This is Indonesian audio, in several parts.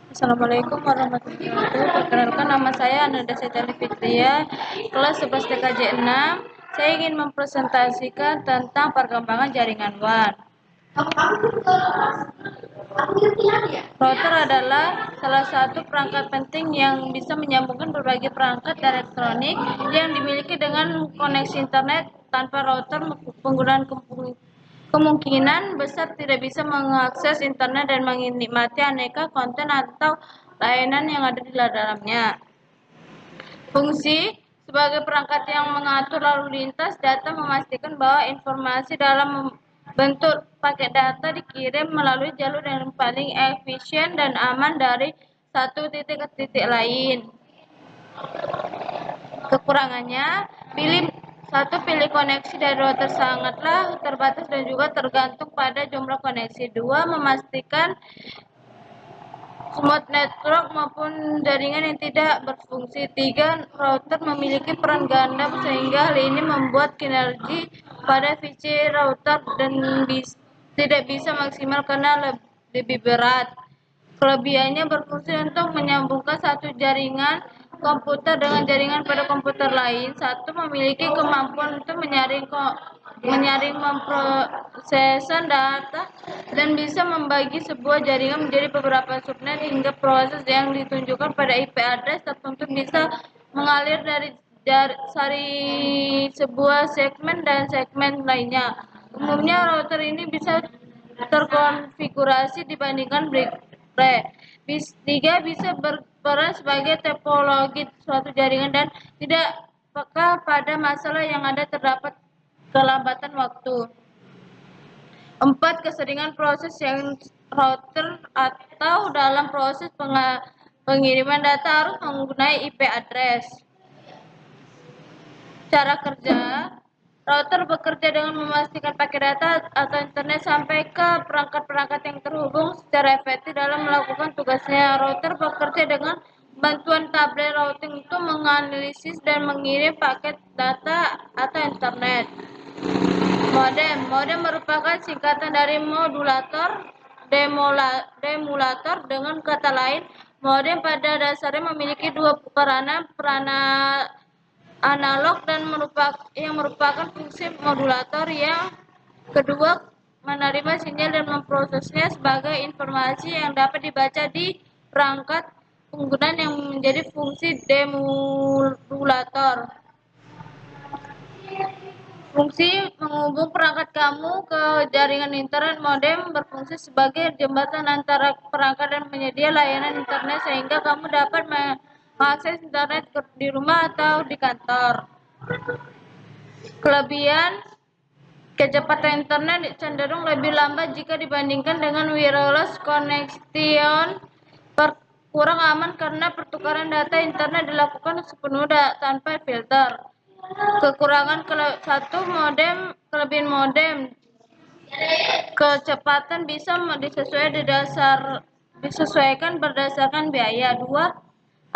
Assalamualaikum warahmatullahi wabarakatuh. Perkenalkan, nama saya Ananda Setali Fitria, kelas 11 TKJ 6. Saya ingin mempresentasikan tentang perkembangan jaringan WAN. Router adalah salah satu perangkat penting yang bisa menyambungkan berbagai perangkat elektronik yang dimiliki dengan koneksi internet. Tanpa router, penggunaan kemungkinan besar tidak bisa mengakses internet dan menikmati aneka konten atau layanan yang ada di dalamnya. Fungsi sebagai perangkat yang mengatur lalu lintas data memastikan bahwa informasi dalam bentuk paket data dikirim melalui jalur yang paling efisien dan aman dari satu titik ke titik lain. Kekurangannya, pilih koneksi dari router sangatlah terbatas dan juga tergantung pada jumlah koneksi. 2. Memastikan smooth network maupun jaringan yang tidak berfungsi. 3. Router memiliki peran ganda sehingga hal ini membuat kinerja pada VC router dan tidak bisa maksimal karena lebih berat. Kelebihannya berfungsi untuk menyambungkan satu jaringan komputer dengan jaringan pada komputer lain. 1. Memiliki kemampuan untuk menyaring memprosesan data dan bisa membagi sebuah jaringan menjadi beberapa subnet hingga proses yang ditunjukkan pada IP address tertentu bisa mengalir dari sebuah segmen dan segmen lainnya. Umumnya router ini bisa terkonfigurasi dibandingkan berikut. 3. Bisa berperan sebagai topologi suatu jaringan dan tidak peka pada masalah yang ada terdapat kelambatan waktu. 4. Keseringan proses yang router atau dalam proses pengiriman data harus menggunakan IP address. Cara kerja, router bekerja dengan memastikan paket data atau internet sampai ke perangkat-perangkat yang terhubung secara efektif dalam melakukan tugasnya. Router bekerja dengan bantuan tablet routing untuk menganalisis dan mengirim paket data atau internet. Modem merupakan singkatan dari modulator, demulator. Dengan kata lain, modem pada dasarnya memiliki dua peranan analog dan merupakan fungsi modulator. Yang kedua, menerima sinyal dan memprosesnya sebagai informasi yang dapat dibaca di perangkat penggunaan yang menjadi fungsi demulator. Fungsi menghubung perangkat kamu ke jaringan internet. Modem berfungsi sebagai jembatan antara perangkat dan penyedia layanan internet sehingga kamu dapat mengakses internet di rumah atau di kantor. Kelebihan, kecepatan internet cenderung lebih lambat jika dibandingkan dengan wireless connection. Kurang aman karena pertukaran data internet dilakukan sepenuhnya tanpa filter. Kekurangan, kelebihan modem, kecepatan bisa disesuaikan berdasarkan biaya. 2.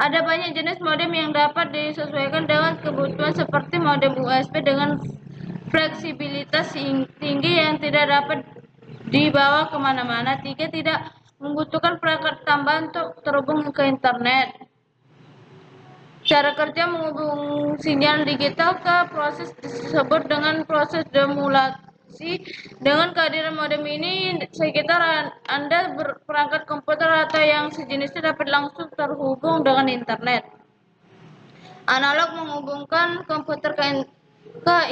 Ada banyak jenis modem yang dapat disesuaikan dengan kebutuhan seperti modem USB dengan fleksibilitas tinggi yang tidak dapat dibawa kemana-mana. 3. Tidak membutuhkan perangkat tambahan untuk terhubung ke internet. Cara kerja menghubung sinyal digital ke proses disebut dengan proses demulasi. Dengan kehadiran modem ini, sekitar Anda perangkat komputer atau yang sejenisnya dapat langsung terhubung dengan internet. Analog menghubungkan komputer ke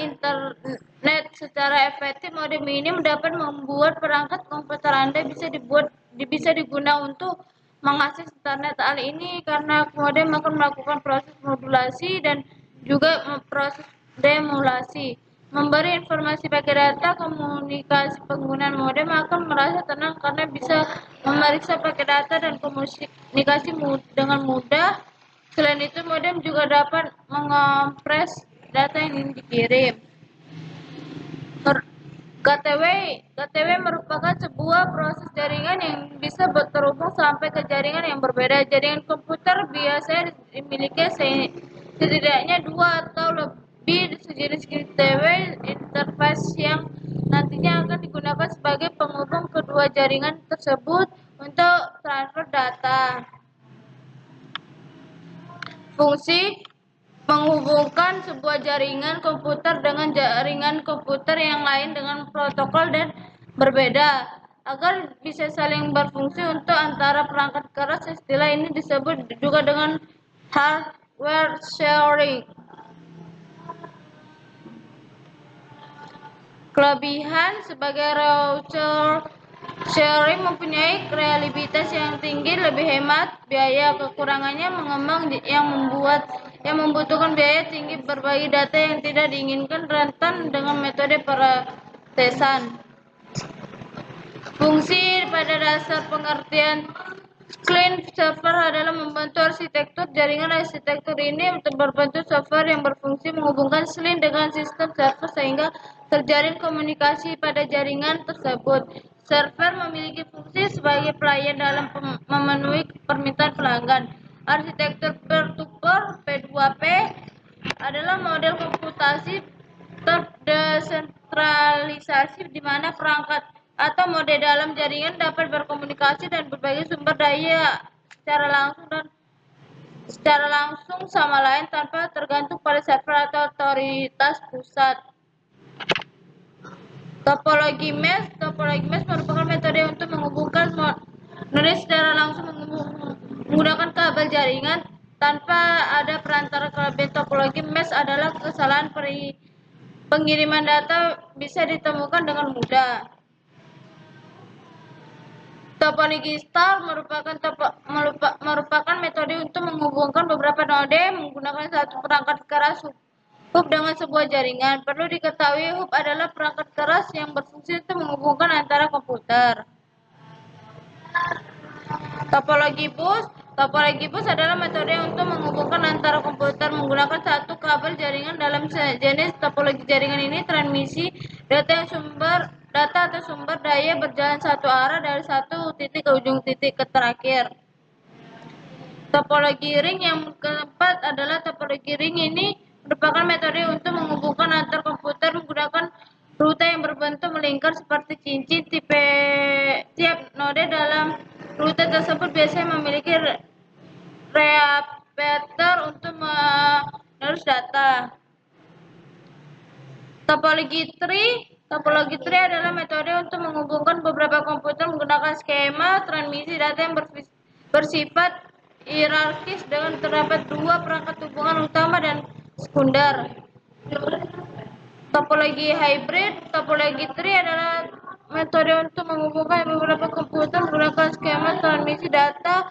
internet secara efektif. Modem ini dapat membuat perangkat komputer Anda bisa digunakan untuk mengakses internet. Hal ini karena modem akan melakukan proses modulasi dan juga proses demulasi. Memberi informasi paket data. Komunikasi penggunaan modem akan merasa tenang karena bisa memeriksa paket data dan komunikasi dengan mudah. Selain itu, modem juga dapat mengompres data yang ingin dikirim. GTW merupakan sebuah proses jaringan yang bisa terhubung sampai ke jaringan yang berbeda. Jaringan komputer biasanya dimiliki setidaknya 2 atau lebih sejenis GTW interface yang nantinya akan digunakan sebagai penghubung kedua jaringan tersebut. untuk transfer data. Fungsi menghubungkan sebuah jaringan komputer dengan jaringan komputer yang lain dengan protokol dan berbeda agar bisa saling berfungsi untuk antara perangkat keras. Istilah ini disebut juga dengan hardware sharing. Kelebihan sebagai router sharing mempunyai reliabilitas yang tinggi, lebih hemat biaya. Kekurangannya yang membutuhkan biaya tinggi, berbagi data yang tidak diinginkan, rentan dengan metode peretesan. Fungsi pada dasar pengertian client server adalah membantu arsitektur jaringan. Arsitektur ini berbentuk software yang berfungsi menghubungkan client dengan sistem server sehingga terjalin komunikasi pada jaringan tersebut. Server memiliki fungsi sebagai pelayan dalam memenuhi permintaan pelanggan. Arsitektur peer-to-peer P2P adalah model komputasi terdesentralisasi di mana perangkat atau mode dalam jaringan dapat berkomunikasi dan berbagi sumber daya secara langsung sama lain tanpa tergantung pada server atau otoritas pusat. Topologi mesh merupakan metode untuk menghubungkan node secara langsung menggunakan kabel jaringan tanpa ada perantara. Kelebihan topologi mesh adalah kesalahan pengiriman data bisa ditemukan dengan mudah. Topologi star merupakan metode untuk menghubungkan beberapa node menggunakan satu perangkat keras hub dengan sebuah jaringan. Perlu diketahui, hub adalah perangkat keras yang berfungsi untuk menghubungkan antara komputer. Topologi bus adalah metode untuk menghubungkan antara komputer menggunakan satu kabel jaringan. Dalam jenis topologi jaringan ini, transmisi data atau sumber daya berjalan satu arah dari satu titik ke ujung titik terakhir. Topologi ring yang keempat adalah topologi ring. Ini merupakan metode untuk menghubungkan antar komputer menggunakan rute yang berbentuk melingkar seperti cincin. Tiap node dalam rute tersebut biasanya memiliki repeater untuk menerus data. Topologi tree adalah metode untuk menghubungkan beberapa komputer menggunakan skema transmisi data yang bersifat hierarkis dengan terdapat dua perangkat hubungan utama dan sekunder. Topologi tree adalah metode untuk menghubungkan beberapa komputer menggunakan skema transmisi data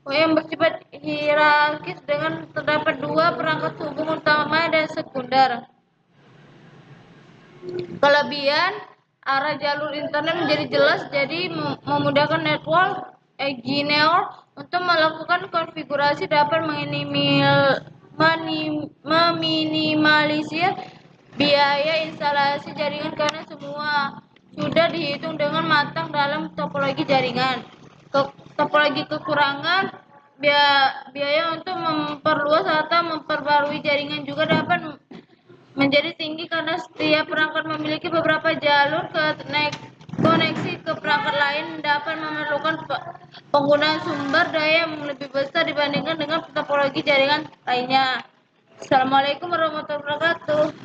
yang bersifat hierarkis dengan terdapat dua perangkat hubungan utama dan sekunder. Kelebihan, arah jalur internet menjadi jelas, jadi memudahkan network engineer untuk melakukan konfigurasi, dapat meminimalisir biaya instalasi jaringan karena semua sudah dihitung dengan matang dalam topologi jaringan. Topologi kekurangan, biaya untuk memperluas atau memperbarui jaringan juga dapat menjadi tinggi karena setiap perangkat memiliki beberapa jalur koneksi ke perangkat lain, dapat memerlukan penggunaan sumber daya yang lebih besar dibandingkan dengan topologi jaringan lainnya. Assalamualaikum warahmatullahi wabarakatuh.